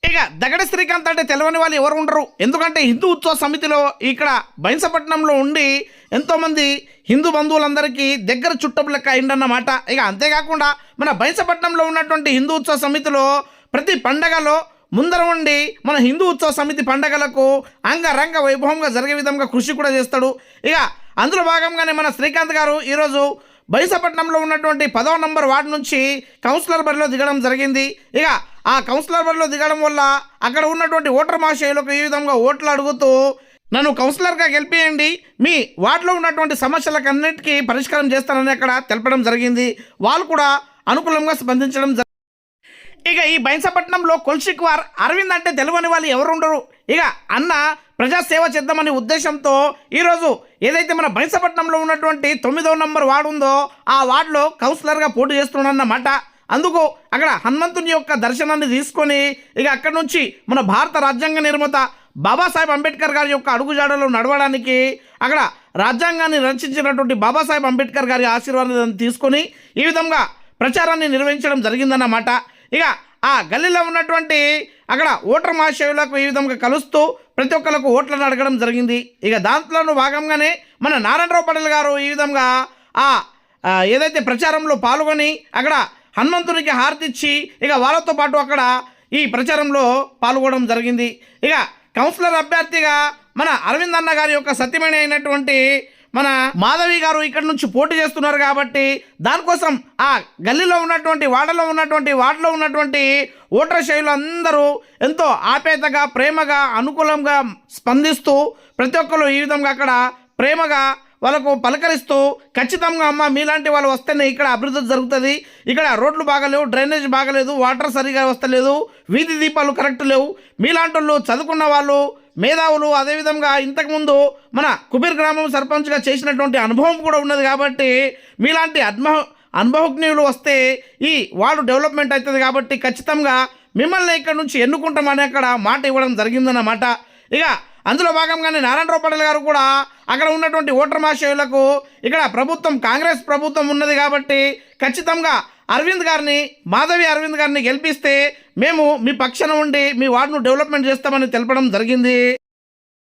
ఇక దగడ శ్రీకాంత్ అంటే తెలియని వాళ్ళు ఎవరు ఉండరు. ఎందుకంటే హిందూ ఉత్సవ సమితిలో ఇక్కడ బైన్సపట్నంలో ఉండి ఎంతోమంది హిందూ బంధువులందరికీ దగ్గర చుట్టపు లెక్క అయిందన్నమాట. ఇక అంతేకాకుండా మన బైన్సపట్నంలో ఉన్నటువంటి హిందూ ఉత్సవ సమితిలో ప్రతి పండగలో ముందర ఉండి మన హిందూ ఉత్సవ సమితి పండగలకు అంగరంగ వైభవంగా జరిగే విధంగా కృషి కూడా చేస్తాడు. ఇక అందులో భాగంగానే మన శ్రీకాంత్ గారు ఈరోజు బైన్సపట్నంలో ఉన్నటువంటి 10వ నంబర్ వార్డు నుంచి కౌన్సిలర్ బరిలో దిగడం జరిగింది. ఇక ఆ కౌన్సిలర్ బరిలో దిగడం వల్ల అక్కడ ఉన్నటువంటి ఓటర్ మహాశయులకు ఈ విధంగా ఓట్లు అడుగుతూ నన్ను కౌన్సిలర్గా గెలిపియండి, మీ వార్డులో ఉన్నటువంటి సమస్యలకు అన్నిటికీ పరిష్కారం చేస్తానని అక్కడ తెలపడం జరిగింది. వాళ్ళు కూడా అనుకూలంగా స్పందించడం జరిగింది. ఇక ఈ బైన్సపట్నంలో కొల్షిక్వార్ అరవింద్ అంటే తెలియని వాళ్ళు ఎవరు ఉండరు. ఇక అన్న ప్రజాసేవ చేద్దామనే ఉద్దేశంతో ఈరోజు ఏదైతే మన బైన్సపట్నంలో ఉన్నటువంటి 9వ నంబర్ వార్డు ఉందో ఆ వార్డులో కౌన్సిలర్గా పోటీ చేస్తున్నాడన్నమాట. అందుకు అక్కడ హనుమంతుని యొక్క దర్శనాన్ని తీసుకొని ఇక అక్కడ నుంచి మన భారత రాజ్యాంగ నిర్మాత బాబాసాహెబ్ అంబేద్కర్ గారి యొక్క అడుగుజాడలో నడవడానికి అక్కడ రాజ్యాంగాన్ని రచించినటువంటి బాబాసాహెబ్ అంబేద్కర్ గారి ఆశీర్వాదాన్ని తీసుకొని ఈ విధంగా ప్రచారాన్ని నిర్వహించడం జరిగిందన్నమాట. ఇక ఆ గల్లీలో ఉన్నటువంటి అక్కడ ఓటర్ మహాశయులకు ఈ విధంగా కలుస్తూ ప్రతి ఒక్కరికి ఓట్లను అడగడం జరిగింది. ఇక దాంట్లోనూ భాగంగానే మన నారాయణరావు పటేల్ గారు ఈ విధంగా ఏదైతే ప్రచారంలో పాల్గొని అక్కడ హనుమంతునికి హారతిచ్చి ఇక వాళ్ళతో పాటు అక్కడ ఈ ప్రచారంలో పాల్గొనడం జరిగింది. ఇక కౌన్సిలర్ అభ్యర్థిగా మన అరవింద్ అన్న గారి యొక్క సత్యమణి అయినటువంటి మన మాధవి గారు ఇక్కడ నుంచి పోటీ చేస్తున్నారు కాబట్టి దానికోసం ఆ గల్లీలో ఉన్నటువంటి వార్డులో ఉన్నటువంటి ఓటర్ శైలు అందరూ ఎంతో ఆప్యాయతగా ప్రేమగా అనుకూలంగా స్పందిస్తూ ప్రతి ఒక్కరు ఈ విధంగా అక్కడ ప్రేమగా వాళ్ళకు పలకరిస్తూ ఖచ్చితంగా అమ్మ మీలాంటి వాళ్ళు వస్తేనే ఇక్కడ అభివృద్ధి జరుగుతుంది, ఇక్కడ రోడ్లు బాగలేవు, డ్రైనేజ్ బాగలేదు, వాటర్ సరిగా వస్తలేదు, వీధి దీపాలు కరెక్ట్ లేవు, మీలాంటి వాళ్ళు చదువుకున్న వాళ్ళు మేధావులు అదేవిధంగా ఇంతకుముందు మన కుబీర్ గ్రామం సర్పంచ్గా చేసినటువంటి అనుభవం కూడా ఉన్నది కాబట్టి మీలాంటి అనుభవజ్ఞులు వస్తే ఈ వార్డు డెవలప్మెంట్ అవుతుంది కాబట్టి ఖచ్చితంగా మిమ్మల్ని ఇక్కడ నుంచి ఎన్నుకుంటామని అక్కడ మాట ఇవ్వడం జరిగిందన్నమాట. ఇక అందులో భాగంగానే నారాయణరావు పటేల్ గారు కూడా అక్కడ ఉన్నటువంటి ఓటర్ మహాశయులకు ఇక్కడ ప్రభుత్వం కాంగ్రెస్ ప్రభుత్వం ఉన్నది కాబట్టి ఖచ్చితంగా మాధవి అరవింద్ గారిని గెలిపిస్తే మేము మీ పక్షాన ఉండి మీ వార్డును డెవలప్మెంట్ చేస్తామని తెలపడం జరిగింది.